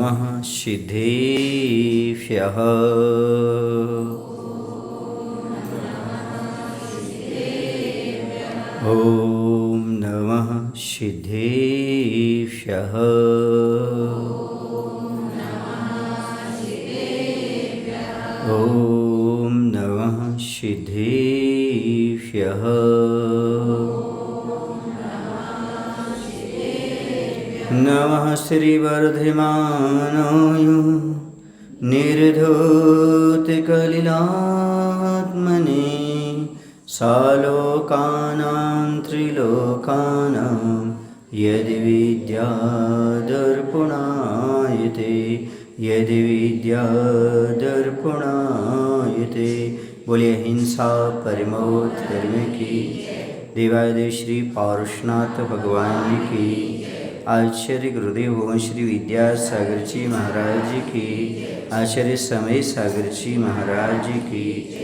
नमः सिद्धेभ्यः। ॐ नमः सिद्धेभ्यः। ॐ नमः सिद्धेभ्यः। नमः श्रीवर्धमानाय निर्धूतकलिलात्मने सालोकानां त्रिलोकानां यद्विद्यादर्पणायते यद्विद्यादर्पणायते। बोलिए हिंसा परमो धर्म की, देवादेव श्री पारुषनाथ भगवान की, आचार्य गुरुदेव भगवान श्री विद्यासागर जी महाराज की, आचार्य समय सागर जी महाराज की।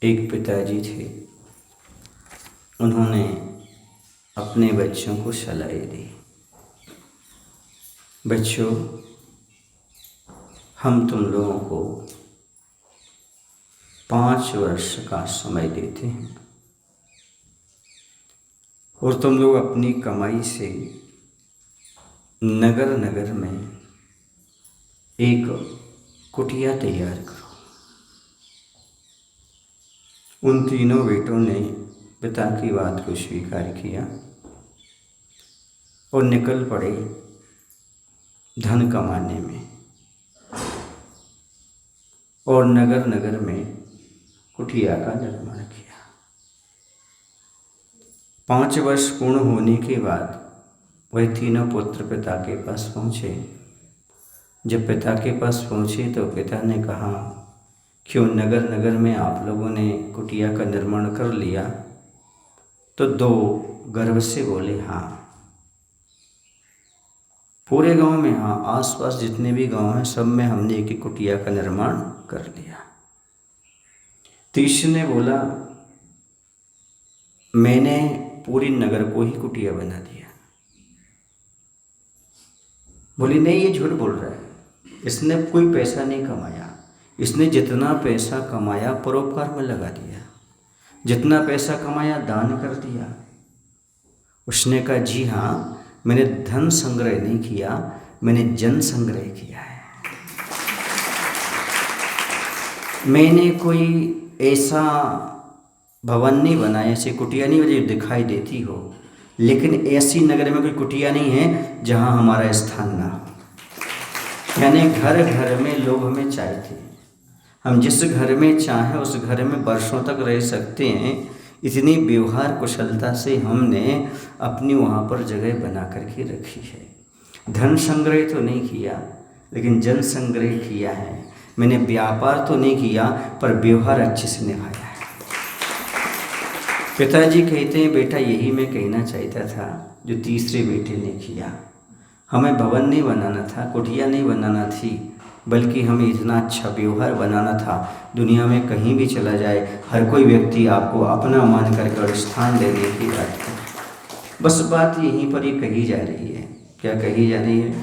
एक पिताजी थे, उन्होंने अपने बच्चों को सलाह दी, बच्चों हम तुम लोगों को 5 वर्ष का समय देते हैं और तुम लोग अपनी कमाई से नगर नगर में एक कुटिया तैयार करो। उन तीनों बेटों ने पिता की बात को स्वीकार किया और निकल पड़े धन कमाने में और नगर नगर में कुटिया का निर्माण किया। 5 वर्ष पूर्ण होने के बाद वह तीनों पुत्र पिता के पास पहुँचे। जब पिता के पास पहुँचे तो पिता ने कहा, क्यों नगर नगर में आप लोगों ने कुटिया का निर्माण कर लिया? तो 2 गर्व से बोले हाँ। पूरे गांव में हाँ, आसपास जितने भी गांव हैं सब में हमने एक कुटिया का निर्माण कर लिया। तीसरे ने बोला, मैंने पूरी नगर को ही कुटिया बना दिया। बोली नहीं, ये झूठ बोल रहा है, इसने कोई पैसा नहीं कमाया। इसने जितना पैसा कमाया परोपकार में लगा दिया, जितना पैसा कमाया दान कर दिया। उसने कहा, जी हाँ, मैंने धन संग्रह नहीं किया, मैंने जन संग्रह किया है। मैंने कोई ऐसा भवन नहीं बनाया, ऐसी कुटिया नहीं जो दिखाई देती हो, लेकिन ऐसी नगर में कोई कुटिया नहीं है जहाँ हमारा स्थान ना हो। यानी घर घर में लोग हमें चाहते हैं, हम जिस घर में चाहें उस घर में वर्षों तक रह सकते हैं। इतनी व्यवहार कुशलता से हमने अपनी वहाँ पर जगह बना करके रखी है। धन संग्रह तो नहीं किया, लेकिन जन संग्रह किया है। मैंने व्यापार तो नहीं किया, पर व्यवहार अच्छे से निभाया है। पिताजी कहते हैं, बेटा यही मैं कहना चाहता था जो तीसरे बेटे ने किया। हमें भवन नहीं बनाना था, कुटिया नहीं बनाना थी, बल्कि हमें इतना अच्छा व्यवहार बनाना था, दुनिया में कहीं भी चला जाए हर कोई व्यक्ति आपको अपना मान कर स्थान देने की बात है। बस बात यहीं पर ही कही जा रही है। क्या कही जा रही है?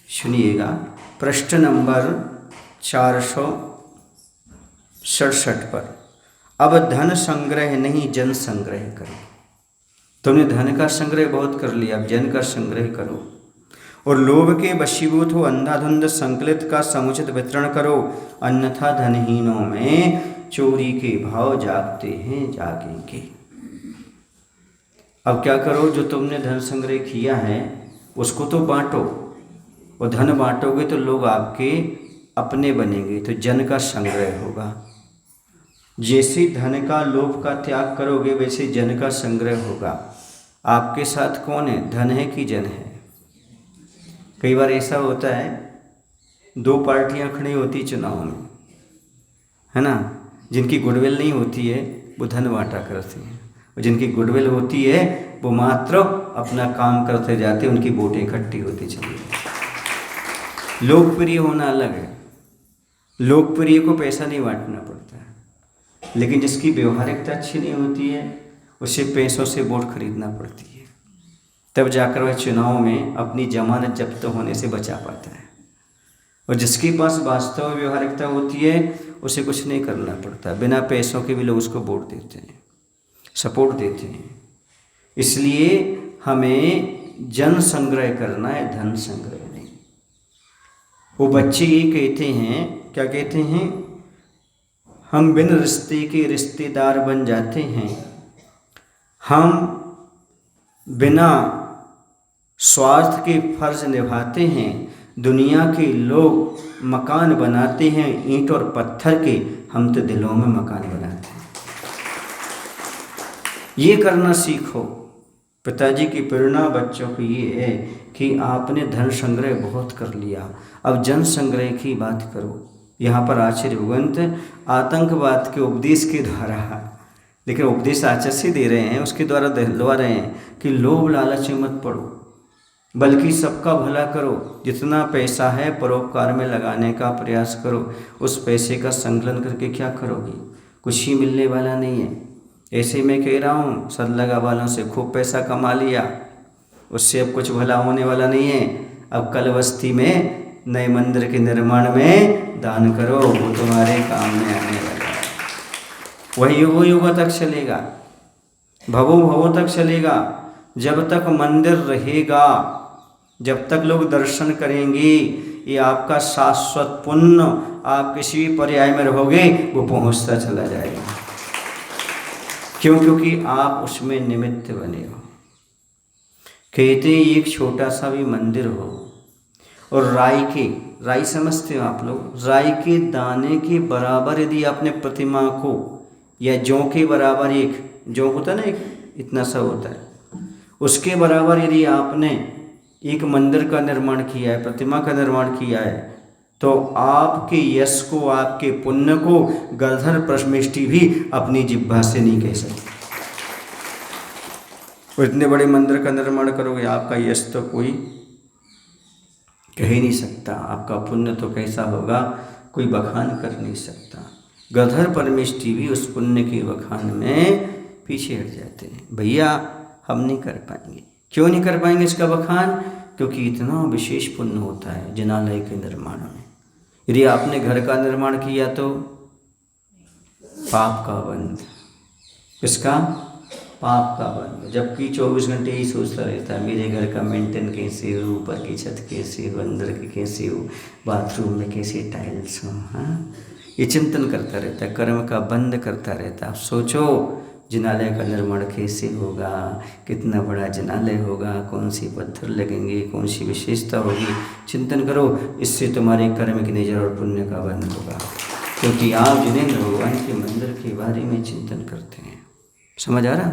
सुनिएगा। प्रश्न नंबर 467 पर, अब धन संग्रह नहीं जन संग्रह करो। तुमने धन का संग्रह बहुत कर लिया, अब जन का संग्रह करो। और लोभ के वशीभूत हो अंधाधुंध संकलित का समुचित वितरण करो, अन्यथा धनहीनों में चोरी के भाव जागते हैं जागेंगे। अब क्या करो, जो तुमने धन संग्रह किया है उसको तो बांटो, और धन बांटोगे तो लोग आपके अपने बनेंगे, तो जन का संग्रह होगा। जैसे धन का लोभ का त्याग करोगे वैसे जन का संग्रह होगा। आपके साथ कौन है, धन है कि जन है? कई बार ऐसा होता है, 2 पार्टियां खड़ी होती चुनाव में, है ना, जिनकी गुडविल नहीं होती है वो धन बांटा करती हैं। और जिनकी गुडविल होती है वो मात्र अपना काम करते जाते, उनकी वोटें इकट्ठी होती चली जाती। लोकप्रिय होना अलग है, लोकप्रिय को पैसा नहीं बांटना पड़ता है, लेकिन जिसकी व्यवहारिकता अच्छी नहीं होती है उसे पैसों से वोट खरीदना पड़ती है, तब जाकर वह चुनाव में अपनी जमानत जब्त होने से बचा पाता है। और जिसके पास वास्तव में व्यवहारिकता होती है उसे कुछ नहीं करना पड़ता, बिना पैसों के भी लोग उसको वोट देते हैं, सपोर्ट देते हैं। इसलिए हमें जन संग्रह करना है, धन संग्रह नहीं। वो बच्चे ये कहते हैं, क्या कहते हैं, हम बिन रिश्ते के रिश्तेदार बन जाते हैं, हम बिना स्वार्थ के फर्ज निभाते हैं, दुनिया के लोग मकान बनाते हैं ईंट और पत्थर के, हम तो दिलों में मकान बनाते हैं। ये करना सीखो। पिताजी की प्रेरणा बच्चों को ये है कि आपने धन संग्रह बहुत कर लिया, अब जन संग्रह की बात करो। यहाँ पर आचार्य भगवंत आतंकवाद के उपदेश के द्वारा, लेकिन उपदेश आचार्य से दे रहे हैं, उसके द्वारा दिलवा रहे हैं कि लोभ लालच में मत पड़ो, बल्कि सबका भला करो। जितना पैसा है परोपकार में लगाने का प्रयास करो। उस पैसे का संकलन करके क्या करोगे, कुछ ही मिलने वाला नहीं है। ऐसे मैं कह रहा हूँ, सदलगा वालों से खूब पैसा कमा लिया, उससे अब कुछ भला होने वाला नहीं है। अब कल बस्ती में नए मंदिर के निर्माण में दान करो, वो तुम्हारे काम में आने वाला है। वह युगों युगों तक चलेगा, भवों भवों तक चलेगा। जब तक मंदिर रहेगा, जब तक लोग दर्शन करेंगे, ये आपका शाश्वत पुण्य, आप किसी भी पर्याय में रहोगे वो पहुंचता चला जाएगा। क्यों? क्योंकि आप उसमें निमित्त बने हो। कहते एक छोटा सा भी मंदिर हो और राई समझते हो आप लोग, राई के दाने के बराबर यदि आपने प्रतिमा को, या जौ के बराबर, एक जौ होता है ना, एक इतना सा होता है, उसके बराबर यदि आपने एक मंदिर का निर्माण किया है, प्रतिमा का निर्माण किया है, तो आपके यश को, आपके पुण्य को गलधर प्रश्मिष्टि भी अपनी जिह्वा से नहीं कह सकती। और इतने बड़े मंदिर का निर्माण करोगे, आपका यश तो कोई कह ही नहीं सकता, आपका पुण्य तो कैसा होगा कोई बखान कर नहीं सकता। गलधर परमेष्टि भी उस पुण्य के बखान में पीछे हट जाते हैं। भैया हम नहीं कर पाएंगे। क्यों नहीं कर पाएंगे इसका बखान? क्योंकि इतना विशेष पुण्य होता है जिनालय के निर्माण में। यदि आपने घर का निर्माण किया तो पाप का बंध, किसका? पाप का बंध। जबकि 24 घंटे ही सोचता रहता है मेरे घर का मेंटेन कैसे हो, ऊपर की छत कैसे हो, अंदर की कैसे हो, बाथरूम में कैसे टाइल्स हो। हाँ, ये चिंतन करता रहता है, कर्म का बंध करता रहता है। आप सोचो जिनालय का निर्माण कैसे होगा, कितना बड़ा जिनालय होगा, कौन सी पत्थर लगेंगे, कौन सी विशेषता होगी, चिंतन करो। इससे तुम्हारे कर्म की नजर और पुण्य का बंध होगा, क्योंकि आप जिनेंद्र भगवान के मंदिर के बारे में चिंतन करते हैं। समझ आ रहा?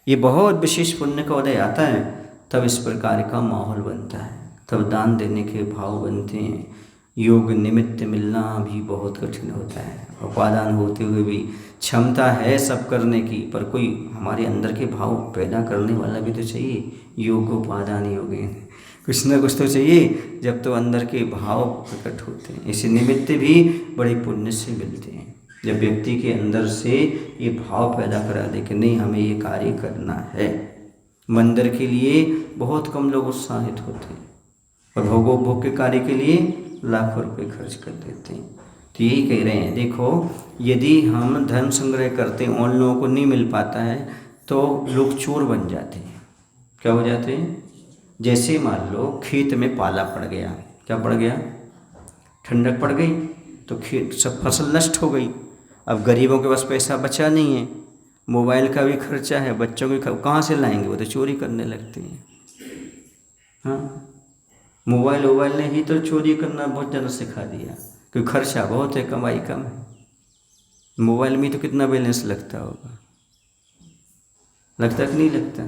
ये बहुत विशेष पुण्य का उदय आता है, तब इस प्रकार का माहौल बनता है, तब दान देने के भाव बनते हैं। योग निमित्त मिलना भी बहुत कठिन होता है। उपादान होते हुए भी क्षमता है सब करने की, पर कोई हमारे अंदर के भाव पैदा करने वाला भी तो चाहिए। योग उपादान योग कुछ ना कुछ तो चाहिए, जब तो अंदर के भाव प्रकट होते हैं। इसी निमित्त भी बड़े पुण्य से मिलते हैं, जब व्यक्ति के अंदर से ये भाव पैदा करा दे कि नहीं हमें ये कार्य करना है। मंदिर के लिए बहुत कम लोग उत्साहित होते हैं और भोग के कार्य के लिए लाखों रुपए खर्च कर देते हैं। तो यही कह रहे हैं, देखो यदि हम धन संग्रह करते हैं, उन लोगों को नहीं मिल पाता है तो लोग चोर बन जाते हैं। क्या हो जाते हैं? जैसे मान लो खेत में पाला पड़ गया, क्या पड़ गया? ठंडक पड़ गई तो खेत सब फसल नष्ट हो गई। अब गरीबों के पास पैसा बचा नहीं है, मोबाइल का भी खर्चा है, बच्चों के कहाँ से लाएंगे? वो तो चोरी करने लगते हैं। हाँ, मोबाइल ने ही तो चोरी करना बहुत ज़्यादा सिखा दिया, क्योंकि खर्चा बहुत है, कमाई कम है। मोबाइल में तो कितना बैलेंस लगता होगा, लगता कि नहीं लगता?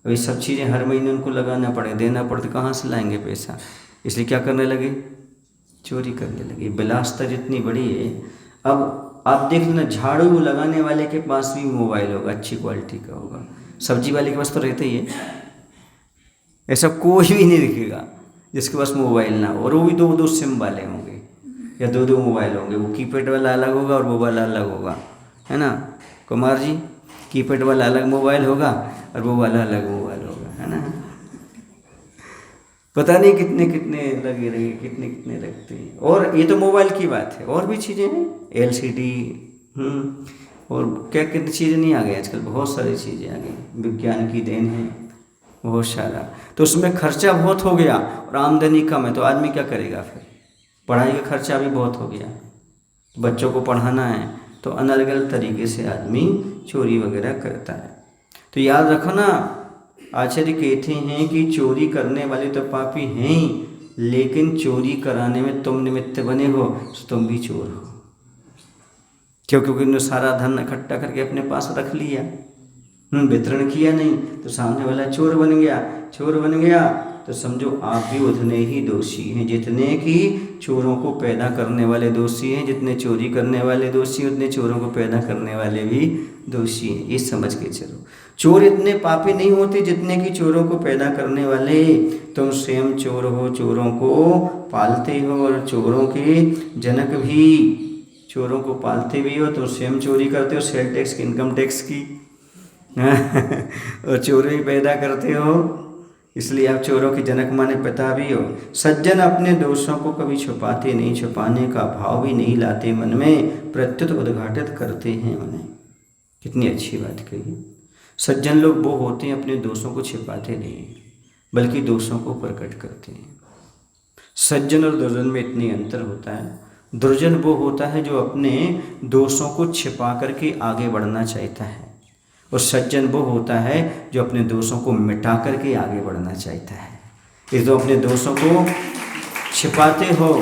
अब ये सब चीज़ें हर महीने उनको लगाना पड़े, देना पड़े, तो कहाँ से लाएंगे पैसा? इसलिए क्या करने लगे? चोरी करने लगे। विलासिता जितनी बड़ी है, अब आप देख लेना, झाड़ू लगाने वाले के पास भी मोबाइल होगा, अच्छी क्वालिटी का होगा। सब्जी वाले के पास तो रहता ही है। ऐसा कोई भी नहीं दिखेगा जिसके पास मोबाइल ना हो, और वो भी दो दो सिम वाले होंगे या दो दो मोबाइल होंगे। वो कीपैड वाला अलग होगा और वो वाला अलग होगा, है ना कुमार जी? कीपैड वाला अलग मोबाइल होगा और वो वाला अलग मोबाइल होगा, है ना? पता नहीं कितने कितने लगे रहे, कितने कितने रखते हैं। और ये तो मोबाइल की बात है, और भी चीज़ें हैं, LCD, और क्या कितनी चीज़ें नहीं आ गई आजकल, बहुत सारी चीज़ें आ गई, विज्ञान की देन है बहुत सारा। तो उसमें खर्चा बहुत हो गया और आमदनी कम है, तो आदमी क्या करेगा फिर? पढ़ाई का खर्चा भी बहुत हो गया, बच्चों को पढ़ाना है, तो अलग अलग तरीके से आदमी चोरी वगैरह करता है। तो याद रखो ना, आचार्य कहते हैं कि चोरी करने वाले तो पापी हैं ही, लेकिन चोरी कराने में तुम निमित्त बने हो तो तुम भी चोर हो। क्यों? क्योंकि उन्होंने सारा धन इकट्ठा करके अपने पास रख लिया, वितरण किया नहीं, तो सामने वाला चोर बन गया। चोर बन गया तो समझो आप भी उतने ही दोषी हैं जितने कि चोरों को पैदा करने वाले दोषी हैं। जितने चोरी करने वाले दोषी हैं, उतने चोरों को पैदा करने वाले भी दोषी हैं। ये समझ के चलो, चोर इतने पापी नहीं होते जितने कि चोरों को पैदा करने वाले। तुम स्वयं चोर हो, चोरों को पालते हो, और चोरों के जनक भी चोरों को पालते भी हो। तो स्वयं चोरी करते हो, सेल टैक्स की, इनकम टैक्स की और चोरी पैदा करते हो, इसलिए आप चोरों के जनक माने पिता भी हो। सज्जन अपने दोषों को कभी छुपाते नहीं, छुपाने का भाव भी नहीं लाते मन में, प्रत्युत उद्घाटित करते हैं उन्हें। कितनी अच्छी बात कही। सज्जन लोग वो होते हैं अपने दोषों को छिपाते नहीं, बल्कि दोषों को प्रकट करते हैं। सज्जन और दुर्जन में इतनी अंतर होता है। दुर्जन वो होता है जो अपने दोषों को छिपा करके आगे बढ़ना चाहता है, और सज्जन वो होता है जो अपने दोषों को मिटा करके आगे बढ़ना चाहता है। ये तो अपने दोषों को छिपाते हो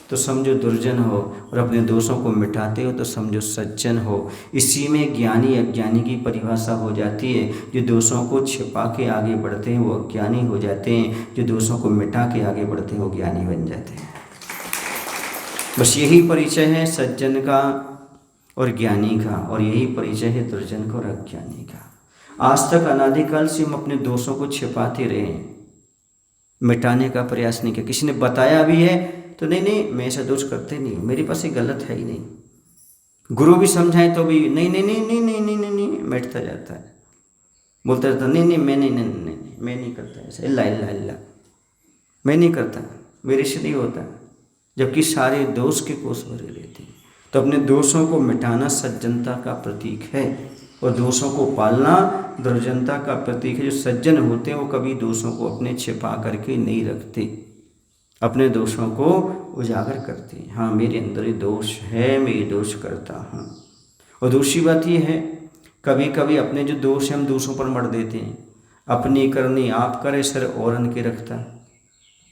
तो समझो दुर्जन हो, और अपने दोषों को मिटाते हो तो समझो सज्जन हो। इसी में ज्ञानी अज्ञानी की परिभाषा हो जाती है। जो दोषों को छिपा के आगे बढ़ते हैं वो अज्ञानी हो जाते हैं, जो दोषों को मिटा के आगे बढ़ते हैं वो ज्ञानी बन जाते हैं। बस यही परिचय है सज्जन का और ज्ञानी का, और यही परिचय है दुर्जन का और अज्ञानी का। आज तक अनादिकाल से हम अपने दोषों को छिपाते रहे, मिटाने का प्रयास नहीं किया। किसी ने बताया भी है तो नहीं मैं ऐसा दोष करते नहीं, मेरे पास ये गलत है ही नहीं। गुरु भी समझाए तो भी नहीं नहीं नहीं नहीं नहीं नहीं नहीं, नहीं मिटता जाता है, बोलता रहता नहीं नहीं मैं नहीं करता ऐसा, इल्ला इल्ला इल्ला मैं नहीं करता, मेरे से नहीं होता, जबकि सारे दोष के कोष भरे रहते हैं। तो अपने दोषों को मिटाना सज्जनता का प्रतीक है, और दोषों को पालना दुर्जनता का प्रतीक है। जो सज्जन होते हैं वो कभी दोषों को अपने छिपा करके नहीं रखते, अपने दोषों को उजागर करते हैं। हाँ मेरे अंदर ये दोष है, मैं ये दोष करता हूँ। और दूसरी बात ये है, कभी कभी अपने जो दोष हैं हम दूसरों पर मर देते हैं। अपनी करनी आप करे, सिर औरन के रखता।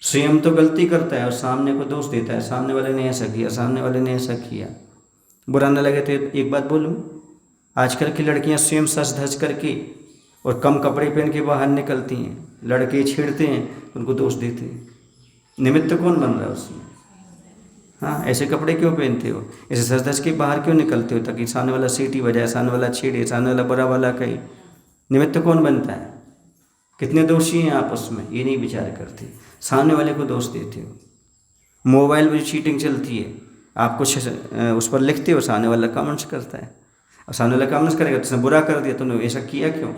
स्वयं तो गलती करता है और सामने को दोष देता है, सामने वाले ने ऐसा किया, सामने वाले ने ऐसा किया। बुरा न लगे तो एक बात बोलूं, आजकल की लड़कियां स्वयं सज धज करके और कम कपड़े पहन के बाहर निकलती हैं, लड़के छेड़ते हैं, उनको दोष देते हैं। निमित्त कौन बन रहा है उसमें? हाँ, ऐसे कपड़े क्यों पहनते हो, ऐसे सज धज के बाहर क्यों निकलते हो, ताकि सामने वाला सीटी बजाए, सामने वाला छेड़े, सामने वाला बुरा वाला कहे। निमित्त कौन बनता है? कितने दोषी हैं आपस में, ये नहीं विचार करते, सामने वाले को दोष देते हो। मोबाइल में जो चीटिंग चलती है, आप कुछ उस पर लिखते हो, सामने वाला कमेंट्स करता है, और सामने वाला कमेंट्स करेगा तो बुरा कर दिया, तुमने ऐसा किया क्यों।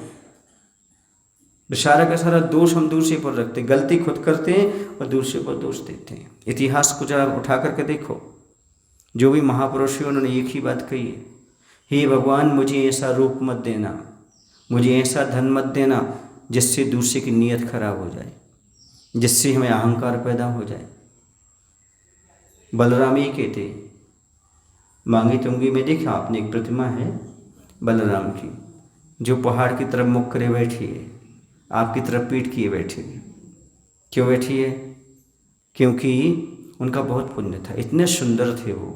सारा का सारा दोष हम दूसरे पर रखते हैं, गलती खुद करते हैं और दूसरे पर दोष देते हैं। इतिहास को जरा उठा करके देखो, जो भी महापुरुष हैं उन्होंने एक ही बात कही है, हे भगवान मुझे ऐसा रूप मत देना, मुझे ऐसा धन मत देना जिससे दूसरे की नीयत खराब हो जाए, जिससे हमें अहंकार पैदा हो जाए। बलराम ही कहते, मांगी तुंगी में देखा आपने एक प्रतिमा है बलराम की, जो पहाड़ की तरफ मुख करे बैठी है, आपकी तरफ पीठ किए बैठी है। क्यों बैठी है? क्योंकि उनका बहुत पुण्य था। इतने सुंदर थे वो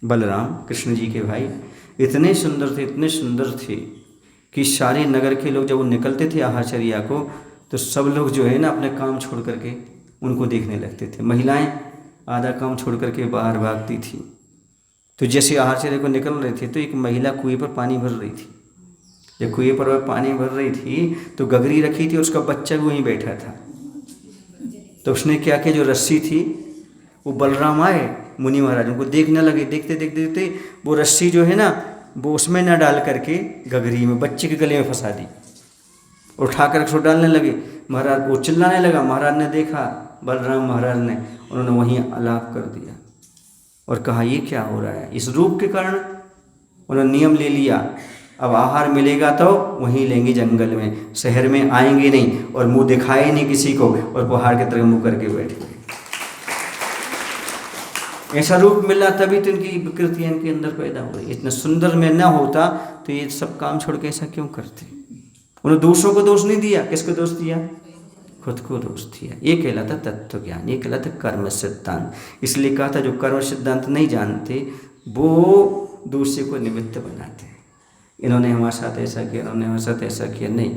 बलराम, कृष्ण जी के भाई, इतने सुंदर थे, इतने सुंदर थे कि सारे नगर के लोग जब वो निकलते थे आहारचर्या को, तो सब लोग जो है ना अपने काम छोड़ करके उनको देखने लगते थे। महिलाएं आधा काम छोड़ करके बाहर भागती थी, तो जैसे आहार से देखो निकल रहे थे तो एक महिला कुएं पर पानी भर रही थी। जब कुएं पर वह पानी भर रही थी तो गगरी रखी थी, उसका बच्चा भी वहीं बैठा था। तो उसने क्या किया, जो रस्सी थी वो बलराम आए, मुनि महाराज उनको देखने लगे, देखते देखते देखते वो रस्सी जो है ना वो उसमें न डाल करके गगरी में बच्चे के गले में फंसा दी, उठा कर उसको डालने लगे। महाराज वो चिल्लाने लगा, महाराज ने देखा, बलराम महाराज ने, उन्होंने वहीं अलाप कर दिया और कहा ये क्या हो रहा है। इस रूप के कारण उन्होंने नियम ले लिया, अब आहार मिलेगा तो वहीं लेंगे जंगल में, शहर में आएंगे नहीं, और मुंह दिखाए नहीं किसी को, और पहाड़ की तरफ मुंह करके बैठ गए। ऐसा रूप मिला तभी तो इनकी विकृतियाँ इनके अंदर पैदा हो रही। इतना सुंदर में न होता तो ये सब काम छोड़ के ऐसा क्यों करते। उन्होंने दूसरों को दोष नहीं दिया, किसको दोष दिया, खुद को दोष दिया। ये कहलाता तत्व ज्ञान, ये कहलाता कर्म सिद्धांत। इसलिए कहा था जो कर्म सिद्धांत नहीं जानते वो दूसरे को निमित्त बनाते हैं। इन्होंने हमारे साथ ऐसा किया, इन्होंने हमारे साथ ऐसा किया, नहीं।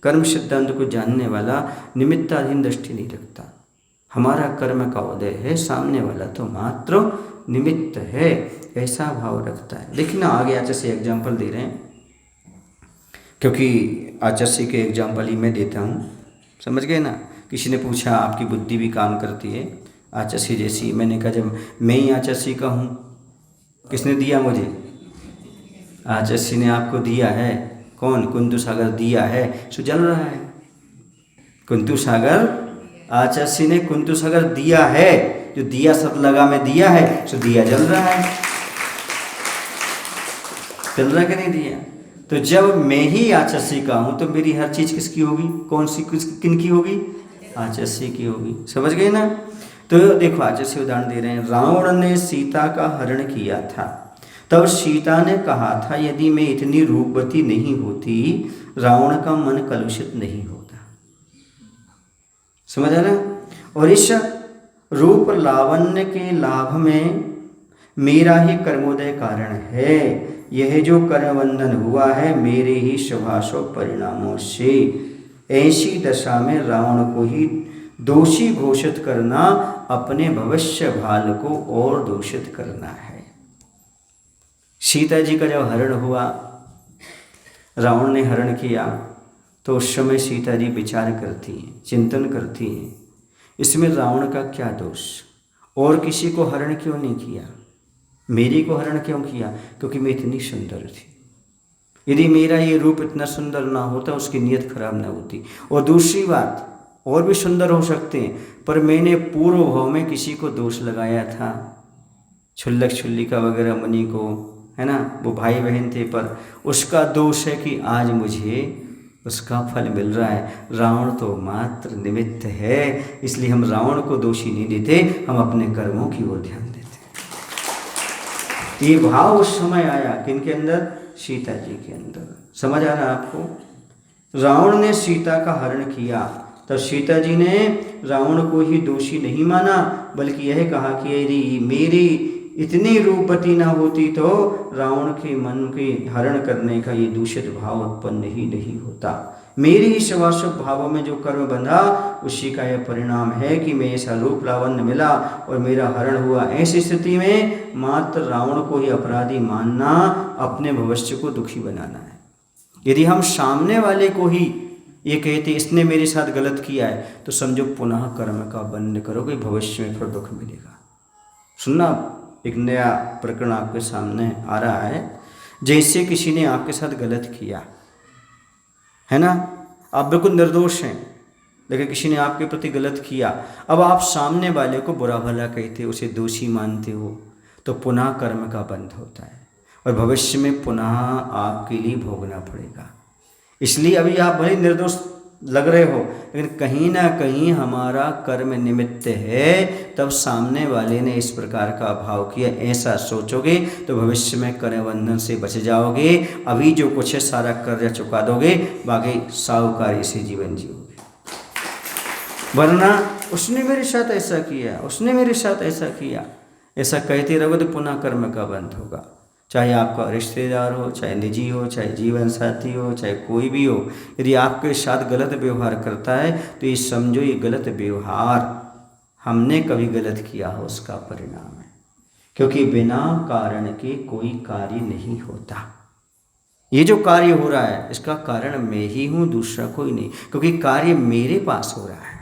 कर्म सिद्धांत को जानने वाला निमित्ताधीन दृष्टि नहीं रखता। हमारा कर्म का उदय है, सामने वाला तो मात्र निमित्त है, ऐसा भाव रखता है। देखिए ना आगे आचार्य एग्जाम्पल दे रहे हैं, क्योंकि आचार्य के एग्जाम्पल ही मैं देता हूँ, समझ गए ना। किसी ने पूछा आपकी बुद्धि भी काम करती है आचार्य जैसी, मैंने कहा जब मैं ही आचार्य का हूँ, किसने दिया मुझे, आचार्य ने आपको दिया है। कौन, कुंतु सागर दिया है, सो जल रहा है। कुंतु सागर, आचार्य ने कुंतु सागर दिया है, जो दिया सत लगा में दिया है, सो दिया जल रहा है। जल रहा कि नहीं दिया। तो जब मैं ही आचार्य का हूँ तो मेरी हर चीज़ किसकी होगी, कौन सी किन की होगी, आचार्य की होगी। समझ गए ना। तो देखो आचार्य उदाहरण दे रहे हैं। रावण ने सीता का हरण किया था, तब सीता ने कहा था यदि मैं इतनी रूपवती नहीं होती रावण का मन कलुषित नहीं होता। समझ आ रहा। और इस रूप लावण्य के लाभ में मेरा ही कर्मोदय कारण है। यह जो कर्मबंधन हुआ है मेरे ही शुभाशुभ परिणामों से। ऐसी दशा में रावण को ही दोषी घोषित करना अपने भविष्य भाल को और दूषित करना है। सीता जी का जब हरण हुआ, रावण ने हरण किया, तो उस समय सीता जी विचार करती हैं, चिंतन करती हैं, इसमें रावण का क्या दोष, और किसी को हरण क्यों नहीं किया, मेरी को हरण क्यों किया, क्योंकि मैं इतनी सुंदर थी। यदि मेरा ये रूप इतना सुंदर ना होता उसकी नीयत खराब ना होती। और दूसरी बात, और भी सुंदर हो सकते हैं, पर मैंने पूर्व भाव में किसी को दोष लगाया था, क्षुल्लक क्षुल्लिका वगैरह मुनि को, है ना, वो भाई बहन थे, पर उसका दोष है कि आज मुझे उसका फल मिल रहा है। रावण तो मात्र निमित्त है, इसलिए हम रावण को दोषी नहीं देते, हम अपने कर्मों की ओर ध्यान देते। ये भाव उस समय आया किनके अंदर, सीता जी के अंदर। समझ आ रहा आपको। रावण ने सीता का हरण किया, तब सीता जी ने रावण को ही दोषी नहीं माना, बल्कि यह कहा कि यदि मेरी इतनी रूपवती ना होती तो रावण के मन के हरण करने का ये दूषित भाव उत्पन्न ही नहीं होता। मेरे ही शुभाशुभ भावों में जो कर्म बंधा उसी का यह परिणाम है कि मैं ऐसा रूप लावण्य मिला और मेरा हरण हुआ। ऐसी स्थिति में मात्र रावण को ही अपराधी मानना अपने भविष्य को दुखी बनाना है। यदि हम सामने वाले को ही ये कहते इसने मेरे साथ गलत किया है, तो समझो पुनः कर्म का बंध करोगे, भविष्य में फिर दुख मिलेगा। सुनना, एक नया प्रकरण आपके सामने आ रहा है। जैसे किसी ने आपके साथ गलत किया है ना, आप बिल्कुल निर्दोष हैं, लेकिन किसी ने आपके प्रति गलत किया, अब आप सामने वाले को बुरा भला कहते, उसे दोषी मानते हो, तो पुनः कर्म का बंध होता है और भविष्य में पुनः आपके लिए भोगना पड़ेगा। इसलिए अभी आप भले निर्दोष लग रहे हो, लेकिन कहीं ना कहीं हमारा कर्म निमित्त है, तब सामने वाले ने इस प्रकार का भाव किया, ऐसा सोचोगे तो भविष्य में कर्म बंधन से बच जाओगे। अभी जो कुछ है सारा कर्जा चुका दोगे, बाकी साहूकारी से जीवन जियोगे। वरना उसने मेरे साथ ऐसा किया, उसने मेरे साथ ऐसा किया, ऐसा कहते रहोगे तो पुनः कर्म का बंध होगा। चाहे आपका रिश्तेदार हो, चाहे निजी हो, चाहे जीवन साथी हो, चाहे कोई भी हो, यदि आपके साथ गलत व्यवहार करता है तो ये समझो ये गलत व्यवहार हमने कभी गलत किया हो उसका परिणाम है। क्योंकि बिना कारण के कोई कार्य नहीं होता। ये जो कार्य हो रहा है इसका कारण मैं ही हूँ, दूसरा कोई नहीं, क्योंकि कार्य मेरे पास हो रहा है।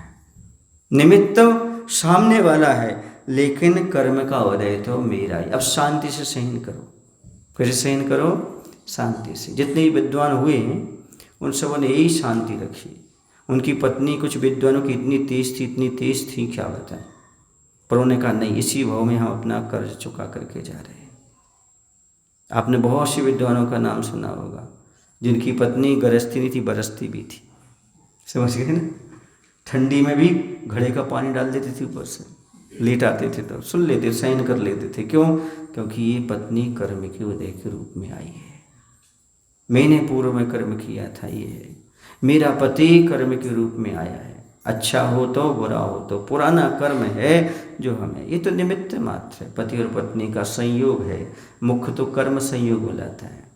निमित्त तो सामने वाला है, लेकिन कर्म का उदय तो मेरा ही। अब शांति से सहन करो। कैसे सहन करो? शांति से। जितने ही विद्वान हुए हैं उन सबों ने यही शांति रखी। उनकी पत्नी कुछ विद्वानों की इतनी तेज थी क्या बताएं, पर उन्होंने कहा नहीं, इसी भाव में हम अपना कर्ज चुका करके जा रहे हैं। आपने बहुत सी विद्वानों का नाम सुना होगा जिनकी पत्नी गृहस्थी नहीं थी, बरसती भी थी। समझ गए ना? ठंडी में भी घड़े का पानी डाल देती थी ऊपर से, लेट आते थे तो सुन लेते, सहन कर लेते थे। क्यों? क्योंकि ये पत्नी कर्म के उदय के रूप में आई है। मैंने पूर्व में कर्म किया था, ये है। मेरा पति कर्म के रूप में आया है। अच्छा हो तो बुरा हो तो पुराना कर्म है जो हमें, ये तो निमित्त मात्र है। पति और पत्नी का संयोग है, मुख्य तो कर्म संयोग बुलाता है।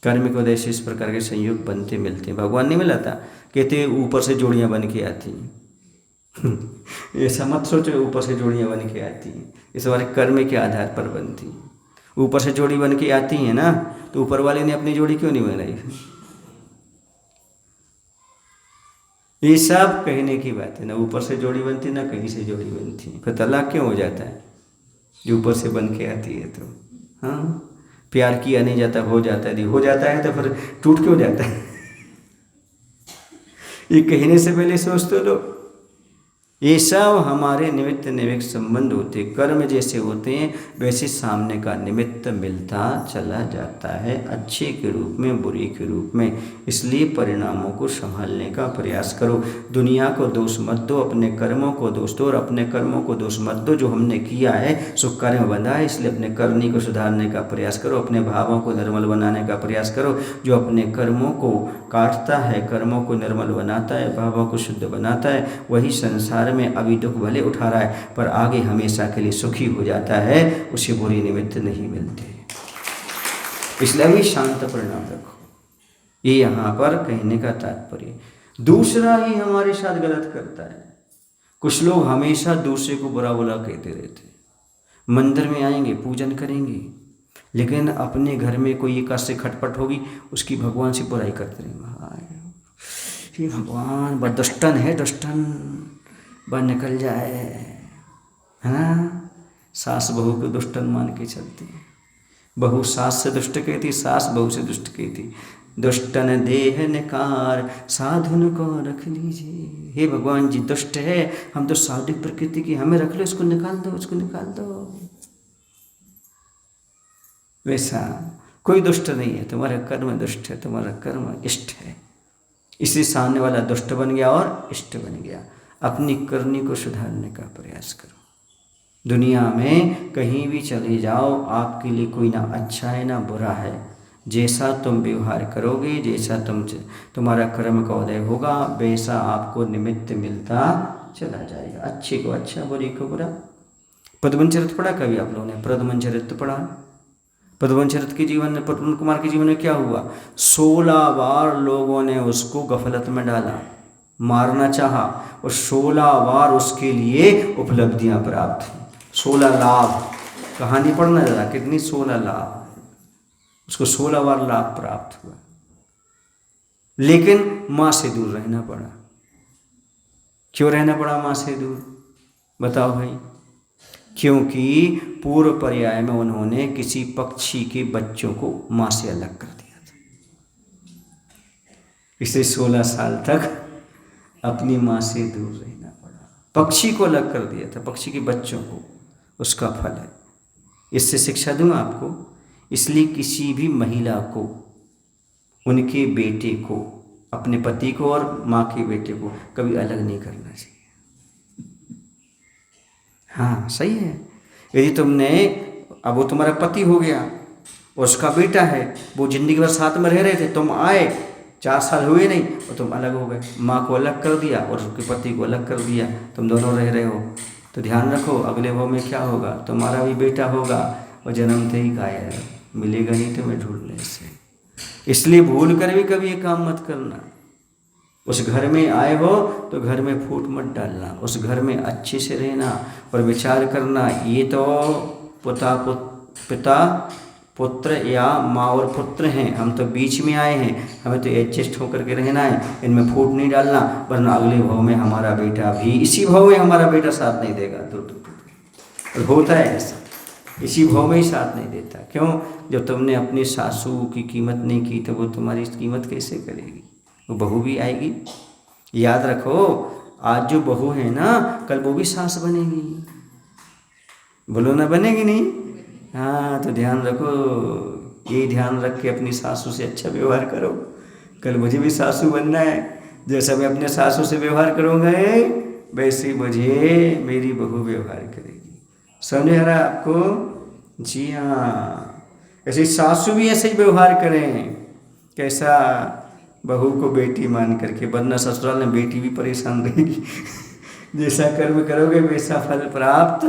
कर्म के उदय से इस प्रकार के संयोग बनते मिलते हैं। भगवान नहीं मिलाता, कहते ऊपर से जोड़ियाँ बन के आती हैं। ऐसा मत सोचो ऊपर से जोड़ियाँ बन के आती हैं, इस हमारे कर्म के आधार पर बनती हैं। ऊपर से जोड़ी बन के आती हैं ना, तो ऊपर वाले ने अपनी जोड़ी क्यों नहीं बनाई? ये सब कहने की बात है। ना ऊपर से जोड़ी बनती, ना कहीं से जोड़ी बनती है। फिर तलाक क्यों हो जाता है? जो ऊपर से बन के आती है तो। हाँ, प्यार किया नहीं जाता, हो जाता है। हो जाता है तो फिर टूट क्यों जाता है? ये कहने से पहले सोचते लो। ये सब हमारे निमित्त निमित्त संबंध होते। कर्म जैसे होते हैं वैसे सामने का निमित्त मिलता चला जाता है, अच्छे के रूप में, बुरे के रूप में। इसलिए परिणामों को संभालने का प्रयास करो। दुनिया को दोष मत दो, अपने कर्मों को दोष दो, और अपने कर्मों को दोष मत दो। जो हमने किया है सो कर्म बंधा है, इसलिए अपने करनी को सुधारने का प्रयास करो। अपने भावों को निर्मल बनाने का प्रयास करो। जो अपने कर्मों को काटता है, कर्मों को निर्मल बनाता है, भावों को शुद्ध बनाता है, वही संसार में अभी दुख भले उठा रहा है पर आगे हमेशा के लिए सुखी हो जाता है। उसे बुरे निमित्त नहीं मिलते। इसलिए भी शांत परिणाम रखो, ये यहाँ पर कहने का तात्पर्य। दूसरा ही हमारे साथ गलत करता है। कुछ लोग हमेशा दूसरे को बुरा बुरा कहते रहते। मंदिर में आएंगे, पूजन करेंगे, लेकिन अपने घर में कोई एक से खटपट होगी, उसकी भगवान से बुराई करते रहेंगे। ये भगवान बड़ा दुष्टन है, दुष्टन बा निकल जाए, है ना? सास बहू को दुष्टन मान के चलती है। बहू सास से दुष्ट कहती, सास बहू से दुष्ट कहती। दुष्टन देह निकार, साधुन को रख लीजिए। हे भगवान जी, दुष्ट है, हम तो सात्विक प्रकृति की, हमें रख लो, इसको निकाल दो, उसको निकाल दो। वैसा कोई दुष्ट नहीं है, तुम्हारा कर्म दुष्ट है, तुम्हारा कर्म इष्ट है। इसलिए सामने वाला दुष्ट बन गया और इष्ट बन गया। अपनी करनी को सुधारने का प्रयास करो। दुनिया में कहीं भी चले जाओ, आपके लिए कोई ना अच्छा है ना बुरा है। जैसा तुम व्यवहार करोगे, जैसा तुम्हारा कर्म का उदय होगा, वैसा आपको निमित्त मिलता चला जाएगा। अच्छे को अच्छा, बुरे को बुरा। पद्मन चरित पढ़ा कभी आप लोगों ने? पद्मन चरित पढ़ा? पद्मन चरित के जीवन में, पद्मन कुमार के जीवन में क्या हुआ? 16 बार लोगों ने उसको गफलत में डाला, मारना चाहा, और 16 बार उसके लिए उपलब्धियां प्राप्त हुई। 16 लाभ। कहानी पढ़ना जरा, कितनी 16 लाभ, उसको 16 बार लाभ प्राप्त हुआ। लेकिन माँ से दूर रहना पड़ा। क्यों रहना पड़ा माँ से दूर? बताओ भाई। क्योंकि पूर्व पर्याय में उन्होंने किसी पक्षी के बच्चों को माँ से अलग कर दिया था। इसलिए 16 साल तक अपनी माँ से दूर रहना पड़ा। पक्षी को अलग कर दिया था, पक्षी के बच्चों को। उसका फल है। इससे शिक्षा दूँ आपको। इसलिए किसी भी महिला को, उनके बेटे को, अपने पति को और माँ के बेटे को कभी अलग नहीं करना चाहिए। हाँ सही है। यदि तुमने, अब वो तुम्हारा पति हो गया और उसका बेटा है, वो जिंदगी भर साथ में रह रहे थे, तुम आए, 4 साल हुए नहीं और तुम अलग हो गए। माँ को अलग कर दिया और उसके पति को अलग कर दिया, तुम दोनों रह रहे हो, तो ध्यान रखो अगले भाव में क्या होगा। तुम्हारा भी बेटा होगा और जन्मते ही कायर, मिलेगा नहीं तुम्हें ढूंढने से। इसलिए भूल कर भी कभी ये काम मत करना। उस घर में आए हो तो घर में फूट मत डालना, उस घर में अच्छे से रहना और विचार करना। ये तो पिता पुत्र या माँ और पुत्र हैं, हम तो बीच में आए हैं, हमें तो एडजस्ट होकर के रहना है, इनमें फूट नहीं डालना, वरना अगले भाव में हमारा बेटा भी, इसी भाव में हमारा बेटा साथ नहीं देगा। और होता है ऐसा, इसी भाव में ही साथ नहीं देता। क्यों? जब तुमने अपनी सासू की कीमत नहीं की तो वो तुम्हारी कीमत कैसे करेगी? वो बहू भी आएगी। याद रखो, आज जो बहू है ना, कल वो भी सास बनेगी। बोलो ना, बनेगी नहीं? हाँ, तो ध्यान रखो, ये ध्यान रख के अपनी सासू से अच्छा व्यवहार करो। कल मुझे भी सासू बनना है, जैसा मैं अपने सासू से व्यवहार करूँगा वैसे मुझे मेरी बहू व्यवहार करेगी। समझ आ रहा है आपको? जी हाँ, ऐसे सासू भी ऐसे ही व्यवहार करें। कैसा? बहू को बेटी मान करके, वरना ससुराल में बेटी भी परेशान रहेगी। जैसा कर्म करोगे वैसा फल प्राप्त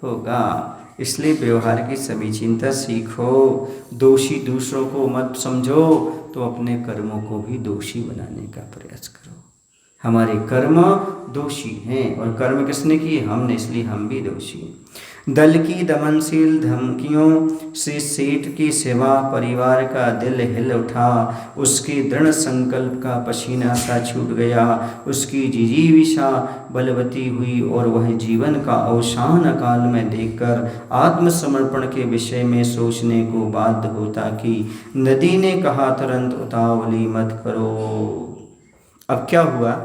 होगा। इसलिए व्यवहार की समीचीनता सीखो। दोषी दूसरों को मत समझो, तो अपने कर्मों को भी दोषी बनाने का प्रयास करो। हमारे कर्म दोषी हैं, और कर्म किसने किए? हमने, इसलिए हम भी दोषी हैं। दल की दमनशील धमकियों से सेठ की सेवा परिवार का दिल हिल उठा। उसके दृढ़ संकल्प का पसीना सा छूट गया। उसकी जिजीविषा बलवती हुई और वह जीवन का अवसान काल में देखकर आत्मसमर्पण के विषय में सोचने को बाध्य होता कि नदी ने कहा, तुरंत उतावली मत करो। अब क्या हुआ?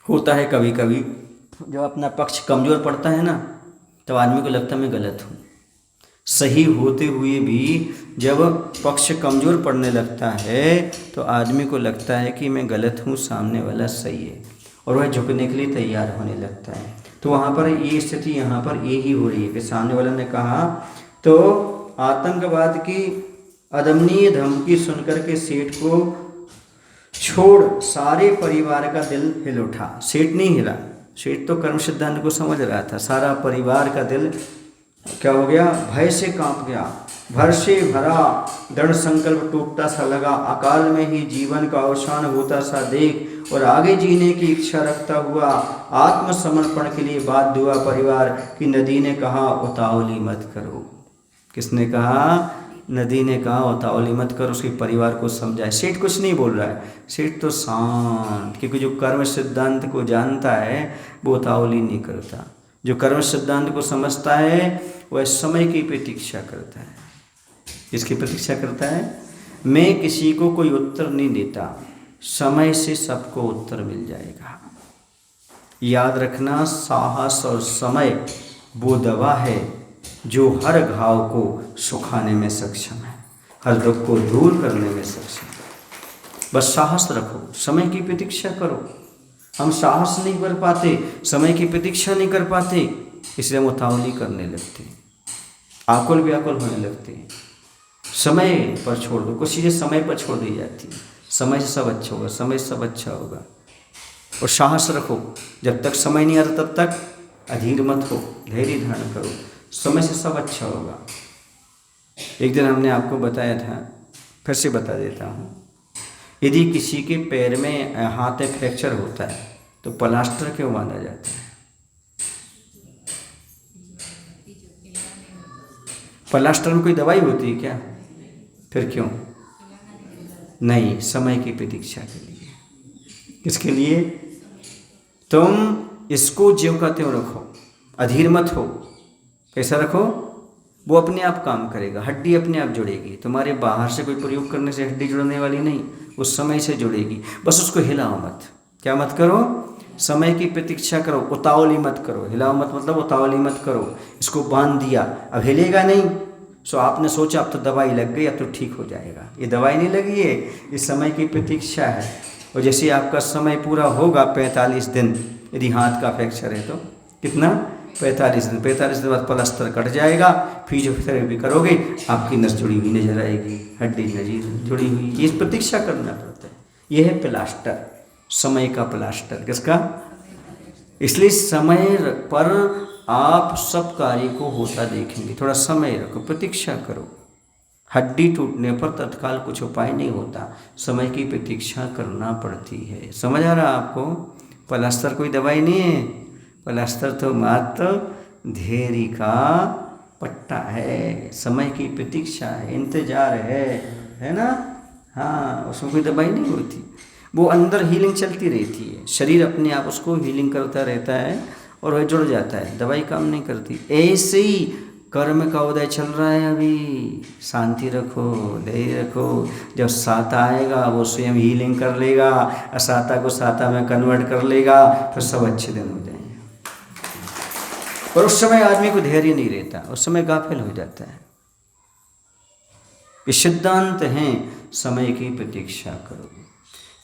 होता है कभी कभी जब अपना पक्ष कमज़ोर पड़ता है ना, तब आदमी को लगता है मैं गलत हूँ। सही होते हुए भी जब पक्ष कमज़ोर पड़ने लगता है तो आदमी को लगता है कि मैं गलत हूँ, सामने वाला सही है, और वह झुकने के लिए तैयार होने लगता है। तो वहाँ पर ये स्थिति यहाँ पर यही हो रही है कि सामने वाला ने कहा, तो आतंकवाद की अदमनीय धमकी सुनकर के सेठ को छोड़ सारे परिवार का दिल हिल उठा। सेठ नहीं हिला, सेठ तो कर्म सिद्धांत को समझ रहा था। सारा परिवार का दिल क्या हो गया? भय से कांप गया। भर से भरा दृढ़ संकल्प टूटता सा लगा। अकाल में ही जीवन का अवसान होता सा देख और आगे जीने की इच्छा रखता हुआ आत्मसमर्पण के लिए बाध्य हुआ परिवार की नदी ने कहा, उतावली मत करो। किसने कहा? नदी ने कहा, उतावली मत करो। उसके परिवार को समझाए। सेठ कुछ नहीं बोल रहा है, सेठ तो शांत, क्योंकि जो कर्म सिद्धांत को जानता है वो उतावली नहीं करता। जो कर्म सिद्धांत को समझता है वह समय की प्रतीक्षा करता है। किसकी प्रतीक्षा करता है? मैं किसी को कोई उत्तर नहीं देता, समय से सबको उत्तर मिल जाएगा। याद रखना, साहस और समय वो दवा है जो हर घाव को सुखाने में सक्षम है, हर दुख को दूर करने में सक्षम है। बस साहस रखो, समय की प्रतीक्षा करो। हम साहस नहीं कर पाते, समय की प्रतीक्षा नहीं कर पाते, इसलिए हम उतावली करने लगते हैं, आकुल व्याकुल होने लगते हैं। समय पर छोड़ दो, कुछ चीज़ें समय पर छोड़ दी जाती हैं। समय से सब अच्छा होगा, समय से सब अच्छा होगा। और साहस रखो, जब तक समय नहीं आता तब तक अधीर मत हो, धैर्य धारण करो, समय से सब अच्छा होगा। एक दिन हमने आपको बताया था, फिर से बता देता हूँ। यदि किसी के पैर में हाथ में फ्रैक्चर होता है तो प्लास्टर क्यों बांधा जाता है? प्लास्टर में कोई दवाई होती है क्या? फिर क्यों? नहीं, समय की प्रतीक्षा के लिए। किसके लिए? तुम इसको ज्यों का त्यों रखो, अधीर मत हो। कैसा रखो? वो अपने आप काम करेगा, हड्डी अपने आप जुड़ेगी। तुम्हारे बाहर से कोई प्रयोग करने से हड्डी जुड़ने वाली नहीं, उस समय से जुड़ेगी। बस उसको हिलाओ मत। क्या मत करो? समय की प्रतीक्षा करो, उतावली मत करो। हिलाओ मत मतलब उतावली मत करो। इसको बांध दिया, अब हिलेगा नहीं। सो आपने सोचा अब तो दवाई लग गई, अब तो ठीक हो जाएगा। ये दवाई नहीं लगी है, ये समय की प्रतीक्षा है। और जैसे आपका समय पूरा होगा 45 दिन, यदि हाथ का फ्रैक्चर है तो कितना? 45 दिन। 45 दिन बाद प्लास्टर कट जाएगा, फिजियोथेरेपी करोगे, आपकी नस जुड़ी हुई नजर आएगी, हड्डी नजर जुड़ी हुई। ये प्रतीक्षा करना पड़ता है। यह है प्लास्टर, समय का प्लास्टर। किसका? इसलिए समय पर आप सब कार्य को होता देखेंगे। थोड़ा समय रखो, प्रतीक्षा करो। हड्डी टूटने पर तत्काल कुछ उपाय नहीं होता, समय की प्रतीक्षा करना पड़ती है। समझ आ रहा आपको? प्लास्टर कोई दवाई नहीं है, प्लास्टर तो मात्र धैर्य का पट्टा है, समय की प्रतीक्षा है, इंतजार है ना। हाँ, उसमें कोई दवाई नहीं होती, वो अंदर हीलिंग चलती रहती है, शरीर अपने आप उसको हीलिंग करता रहता है और वह जुड़ जाता है, दवाई काम नहीं करती। ऐसे ही कर्म का उदय चल रहा है अभी, शांति रखो, धैर्य रखो, जब साता आएगा वो स्वयं हीलिंग कर लेगा, असाता को साता में कन्वर्ट कर लेगा, फिर सब अच्छे दिन हो जाएंगे। पर उस समय आदमी को धैर्य नहीं रहता, उस समय गाफिल हो जाता है। ये सिद्धांत हैं, समय की प्रतीक्षा करो।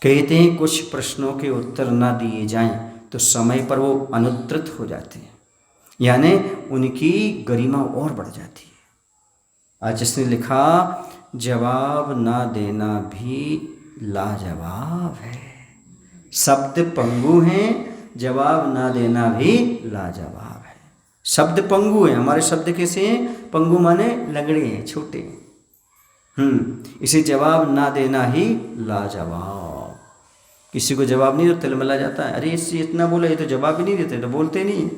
कहते हैं कुछ प्रश्नों के उत्तर ना दिए जाएं तो समय पर वो अनुद्धृत हो जाते हैं, यानी उनकी गरिमा और बढ़ जाती है। आज जिसने लिखा, जवाब ना देना भी लाजवाब है। शब्द पंगु हैं, जवाब ना देना भी लाजवाब है। शब्द पंगु हैं, हमारे शब्द कैसे हैं? पंगु माने लंगड़े हैं, छोटे। इसे जवाब ना देना ही लाजवाब। किसी को जवाब नहीं तो तिलमिला जाता है, अरे इससे इतना बोला, ये तो जवाब ही नहीं देते, तो बोलते नहीं,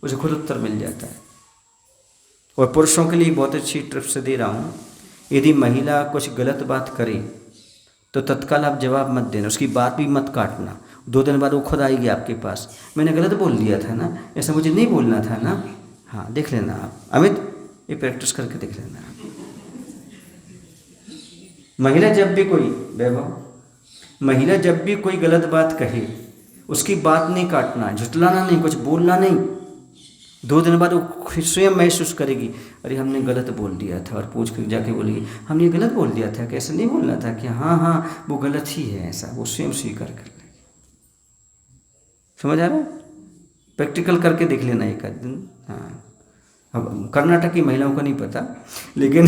उसे खुद उत्तर मिल जाता है। और पुरुषों के लिए बहुत अच्छी टिप्स दे रहा हूँ, यदि महिला कुछ गलत बात करे तो तत्काल आप जवाब मत देना, उसकी बात भी मत काटना। 2 दिन बाद वो खुद आएगी आपके पास, मैंने गलत बोल दिया था ना, ऐसा मुझे नहीं बोलना था ना। हाँ, देख लेना आप अमित, ये प्रैक्टिस करके देख लेना आप। महिला जब भी कोई वैभव, महिला जब भी कोई गलत बात कहे, उसकी बात नहीं काटना, झुटलाना नहीं, कुछ बोलना नहीं। 2 दिन बाद वो स्वयं महसूस करेगी, अरे हमने गलत बोल दिया था, और पूछ कर जाके बोलेगी हमने गलत बोल दिया था, कैसे नहीं बोलना था, कि हाँ वो गलत ही है, ऐसा वो स्वयं स्वीकार कर लेगी। समझ आ रहा है? प्रैक्टिकल करके देख लेना एक आध दिन। हाँ, अब कर्नाटक की महिलाओं को नहीं पता, लेकिन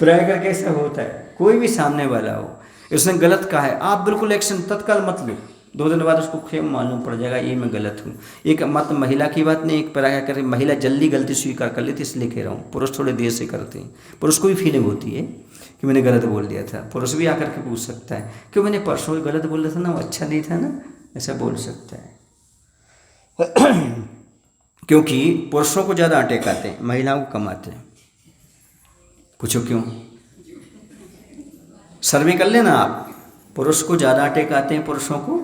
प्राय करके ऐसा होता है। कोई भी सामने वाला हो, उसने गलत कहा है, आप बिल्कुल एक्शन तत्काल मत लो। 2 दिन बाद उसको स्वयं मालूम पड़ जाएगा ये मैं गलत हूँ। एक मत महिला की बात नहीं, एक प्राय कर महिला जल्दी गलती स्वीकार कर लेती, इसलिए कह रहा हूँ। पुरुष थोड़े देर से करते हैं, पुरुष को भी फीलिंग होती है कि मैंने गलत बोल दिया था। पुरुष भी आकर के पूछ सकता है, क्यों मैंने परसों गलत बोल दिया था ना, वो अच्छा नहीं था ना, ऐसा बोल सकता है। क्योंकि पुरुषों को ज़्यादा अटैक आते हैं, महिलाओं को कम आते हैं। पूछो क्यों? सर्वे कर लेना आप, पुरुष को ज़्यादा अटैक आते हैं, पुरुषों को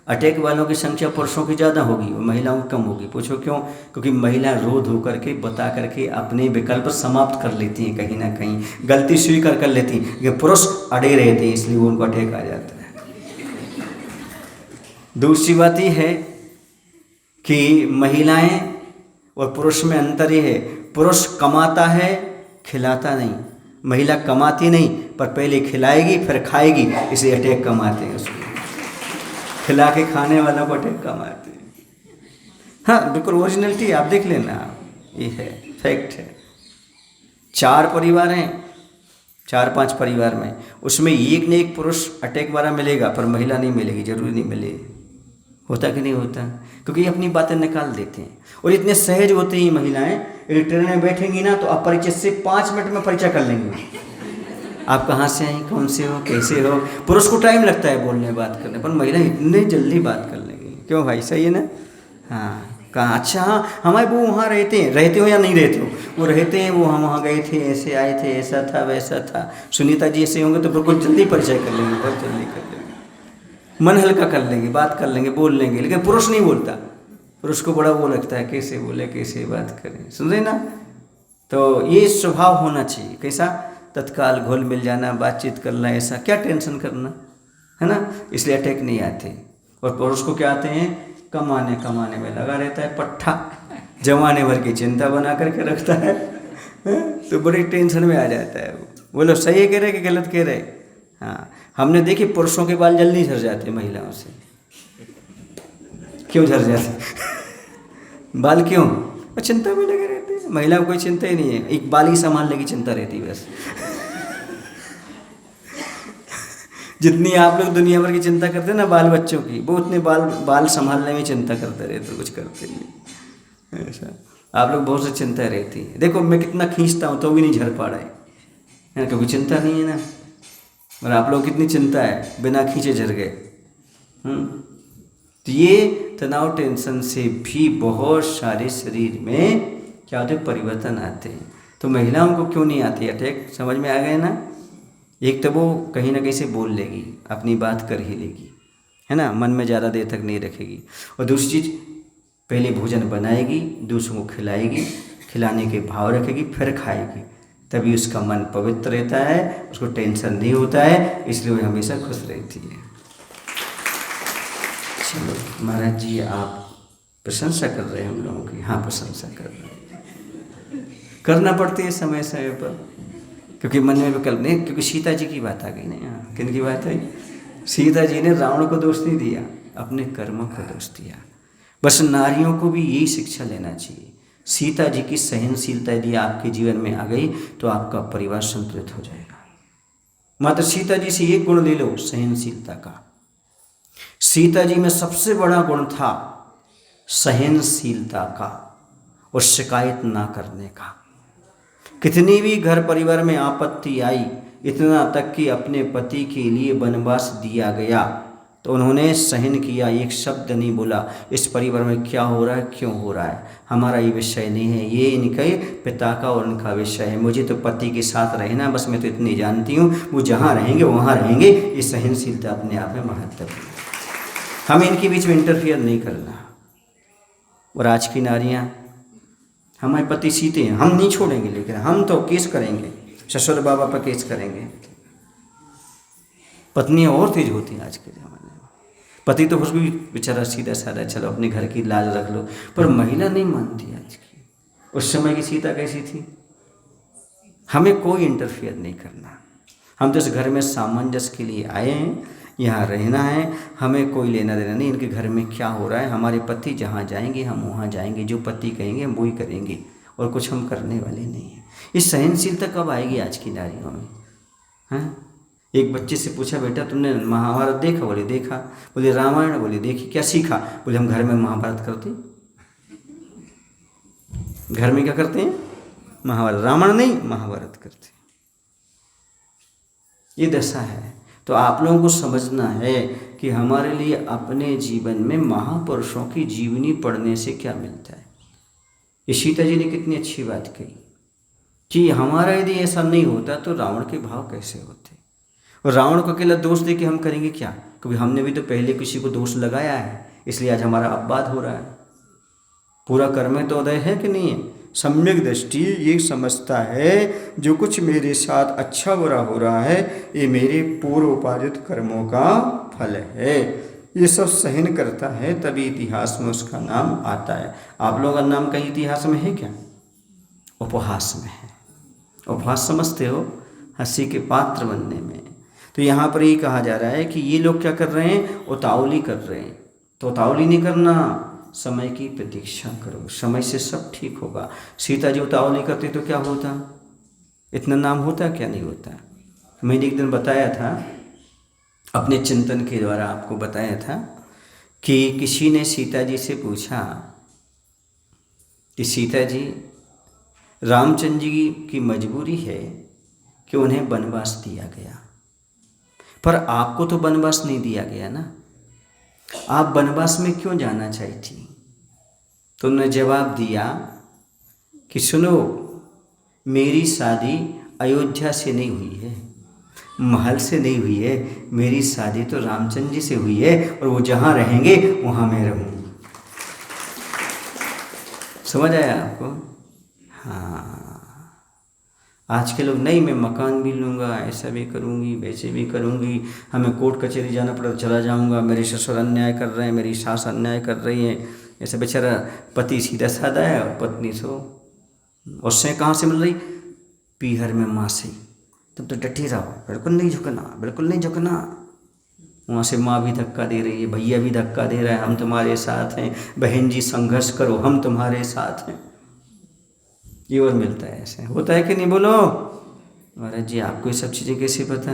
अटैक वालों की संख्या पुरुषों की ज़्यादा होगी और महिलाओं की कम होगी। पूछो क्यों? क्योंकि महिला रोध होकर के बता करके अपने विकल्प समाप्त कर लेती हैं, कहीं ना कहीं गलती स्वीकार कर लेती हैं, कि पुरुष अड़े रहते हैं, इसलिए उनको अटैक आ जाता है। दूसरी बात यह है कि महिलाएं और पुरुष में अंतर ये है, पुरुष कमाता है, खिलाता नहीं। महिला कमाती नहीं, पर पहले खिलाएगी फिर खाएगी, इसे अटैक कम आते हैं। उसको खिला के खाने वालों को अटैक कम आते हैं। हाँ, बिल्कुल ओरिजिनलिटी आप देख लेना, ये है फैक्ट है। 4 परिवार हैं, 4-5 परिवार में, उसमें एक न एक पुरुष अटैक वाला मिलेगा, पर महिला नहीं मिलेगी, जरूरी नहीं मिलेगी। होता कि नहीं होता? क्योंकि ये अपनी बातें निकाल देते हैं और इतने सहज होते हैं महिलाएं। ट्रेन में बैठेंगी ना तो अपरिचित से 5 मिनट में परिचय कर लेंगे, आप कहाँ से आई, कौन से हो, कैसे हो। पुरुष को टाइम लगता है बोलने बात करने, पर महिला इतने जल्दी बात कर लेंगी। क्यों भाई, सही है ना? हाँ, कहाँ? अच्छा, हाँ हमारे वो वहाँ रहते हो या नहीं रहते हो? वो रहते हैं, वो हम वहाँ गए थे, ऐसे आए थे, ऐसा था वैसा था। सुनीता जी ऐसे होंगे तो बिल्कुल जल्दी परिचय कर लेंगे, बहुत जल्दी कर लेंगे, मन हल्का कर लेंगे, बात कर लेंगे, बोल लेंगे। लेकिन पुरुष नहीं बोलता, पुरुष को बड़ा वो लगता है, कैसे बोले, कैसे बात करें। सुन रहे ना? तो ये स्वभाव होना चाहिए। कैसा? तत्काल घुल मिल जाना, बातचीत करना, ऐसा क्या टेंशन करना, है ना? इसलिए अटैक नहीं आते। और पुरुष को क्या आते हैं? कमाने में लगा रहता है, पट्ठा जमाने भर की चिंता बना करके रखता है, तो बड़ी टेंशन में आ जाता है। वो लोग सही कह रहे कि गलत कह रहे? हाँ, हमने देखी पुरुषों के बाल जल्दी झड़ जाते हैं महिलाओं से। क्यों झड़ जाते बाल? क्यों? वो चिंता में लगे रहते हैं। महिला को कोई चिंता ही नहीं है, एक बाल ही संभालने की चिंता रहती है बस। जितनी आप लोग दुनिया भर की चिंता करते हैं ना बाल बच्चों की, वो उतने बाल संभालने में चिंता करते रहते, कुछ करते नहीं। ऐसा आप लोग बहुत सी चिंता रहती है। देखो मैं कितना खींचता हूँ तो भी नहीं झड़ पा रहा है, क्योंकि चिंता नहीं है ना। और आप लोग कितनी चिंता है, बिना खींचे झड़ गए। तो ये तनाव टेंशन से भी बहुत सारे शरीर में क्या होते, परिवर्तन आते हैं। तो महिलाओं को क्यों नहीं आती अटैक, समझ में आ गए ना। एक तो वो कहीं ना कहीं से बोल लेगी, अपनी बात कर ही लेगी, है ना, मन में ज़्यादा देर तक नहीं रखेगी। और दूसरी चीज़, पहले भोजन बनाएगी, दूसरों को खिलाएगी, खिलाने के भाव रखेगी, फिर खाएगी, तभी उसका मन पवित्र रहता है, उसको टेंशन नहीं होता है, इसलिए वो हमेशा खुश रहती है। चलो महाराज जी, आप प्रशंसा कर रहे हैं हम लोगों की। हाँ, प्रशंसा कर रहे हैं, करना पड़ती है समय समय पर, क्योंकि मन में विकल्प नहीं। क्योंकि सीता जी की बात आ गई ना यहाँ। किन की बात है? सीता जी ने रावण को दोष नहीं दिया, अपने कर्मों को दोष दिया। बस नारियों को भी यही शिक्षा लेना चाहिए। सीता जी की सहनशीलता यदि आपके जीवन में आ गई तो आपका परिवार संतुलित हो जाएगा। मात्र सीता जी से एक गुण ले लो, सहनशीलता का। सीता जी में सबसे बड़ा गुण था सहनशीलता का और शिकायत ना करने का। कितनी भी घर परिवार में आपत्ति आई, इतना तक कि अपने पति के लिए वनवास दिया गया तो उन्होंने सहन किया, एक शब्द नहीं बोला। इस परिवार में क्या हो रहा है, क्यों हो रहा है, हमारा ये विषय नहीं है, ये इनके पिता का और उनका विषय है, मुझे तो पति के साथ रहना, बस मैं तो इतनी जानती हूँ, वो जहाँ रहेंगे वहाँ रहेंगे। ये सहनशीलता अपने आप में महत्वपूर्ण है। हमें इनके बीच में इंटरफियर नहीं करना। और आज की नारियाँ, हमारे पति सीते हैं, हम नहीं छोड़ेंगे, लेकिन हम तो केस करेंगे, ससुर बाबा पर केस करेंगे। पत्नियाँ और तेज होती हैं आज के ज़माने में। पति तो उसको भी बेचारा सीधा साधा, चलो अपने घर की लाज रख लो, पर महिला नहीं मानती आज की। उस समय की सीता कैसी थी? हमें कोई इंटरफियर नहीं करना, हम तो इस घर में सामंजस्य के लिए आए हैं, यहाँ रहना है, हमें कोई लेना देना नहीं इनके घर में क्या हो रहा है। हमारे पति जहाँ जाएंगे हम वहाँ जाएंगे, जो पति कहेंगे हम वही करेंगे, और कुछ हम करने वाले नहीं हैं। इस सहनशीलता कब आएगी आज की नारियों में? हैं? एक बच्चे से पूछा, बेटा तुमने महाभारत देखा? बोले देखा। बोले रामायण? बोले देखी। क्या सीखा? बोले हम घर में महाभारत करते, घर में क्या करते हैं? महाभारत। रामायण नहीं, महाभारत करते। ये दशा है। तो आप लोगों को समझना है कि हमारे लिए अपने जीवन में महापुरुषों की जीवनी पढ़ने से क्या मिलता है। ये सीता जी ने कितनी अच्छी बात कही कि हमारा यदि ऐसा नहीं होता तो रावण के भाव कैसे होते। और रावण को अकेला दोष दे के हम करेंगे क्या? क्योंकि हमने भी तो पहले किसी को दोष लगाया है, इसलिए आज हमारा अपवाद हो रहा है। पूरा कर्म तो उदय है कि नहीं है? सम्यक दृष्टि ये समझता है जो कुछ मेरे साथ अच्छा बुरा हो रहा है ये मेरे पूर्व उपार्जित कर्मों का फल है। ये सब सहन करता है, तभी इतिहास में उसका नाम आता है। आप लोगों का नाम कहीं इतिहास में है क्या? उपहास में है। उपहास समझते हो? हंसी के पात्र बनने में। तो यहाँ पर ये कहा जा रहा है कि ये लोग क्या कर रहे हैं? उतावली कर रहे हैं। तो उतावली नहीं करना, समय की प्रतीक्षा करो, समय से सब ठीक होगा। सीता जी उतावली करती तो क्या होता? इतना नाम होता क्या नहीं होता? मैंने एक दिन बताया था, अपने चिंतन के द्वारा आपको बताया था कि किसी ने सीता जी से पूछा कि सीता जी, रामचंद्र जी की मजबूरी है कि उन्हें वनवास दिया गया, पर आपको तो वनवास नहीं दिया गया ना, आप वनवास में क्यों जाना चाहती? तो उन्होंने जवाब दिया कि सुनो, मेरी शादी अयोध्या से नहीं हुई है, महल से नहीं हुई है, मेरी शादी तो रामचंद्र जी से हुई है, और वो जहाँ रहेंगे वहाँ मैं रहूँगी। समझ आया आपको? हाँ, आज के लोग नहीं, मैं मकान भी लूँगा, ऐसा भी करूँगी, वैसे भी करूँगी, हमें कोर्ट कचहरी जाना पड़ा तो चला जाऊँगा, मेरे ससुर अन्याय कर रहे हैं, मेरी सास अन्याय कर रही है। ऐसे बेचारा पति सीधा साधा है और पत्नी सो उससे कहाँ से मिल रही? पीहर में माँ से। तब तो डटे रहो, बिल्कुल नहीं झुकना, बिल्कुल नहीं झुकना। वहाँ से माँ भी धक्का दे रही है, भैया भी धक्का दे रहा है, हम तुम्हारे साथ हैं, बहन जी संघर्ष करो, हम तुम्हारे साथ हैं। ये और मिलता है, ऐसे होता है कि नहीं? बोलो महाराज जी, आपको ये सब चीज़ें कैसे पता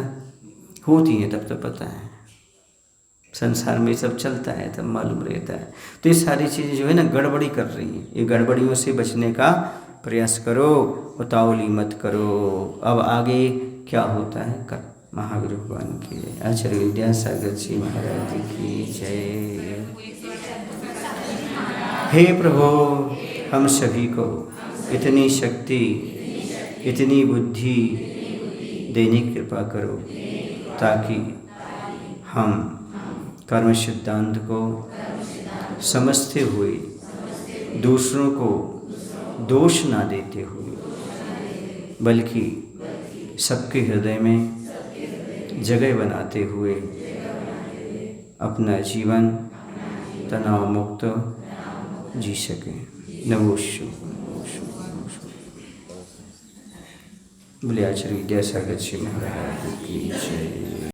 होती हैं? तब तो पता है, संसार में सब चलता है तब मालूम रहता है। तो ये सारी चीज़ें जो है ना गड़बड़ी कर रही हैं, ये गड़बड़ियों से बचने का प्रयास करो, उतावली मत करो। अब आगे क्या होता है कर महावीर भगवान की जय, आचार्य विद्यासागर जी महाराज की जय। हे प्रभु, हम सभी को इतनी शक्ति, इतनी बुद्धि देने की कृपा करो ताकि हम कर्म सिद्धांत को समझते हुए दूसरों को दोष ना देते हुए बल्कि सबके हृदय में जगह बनाते हुए अपना जीवन तनाव मुक्त जी सकें। नमो शिवाय। बोले आचार्य विद्यासागर जी महाराज की जय।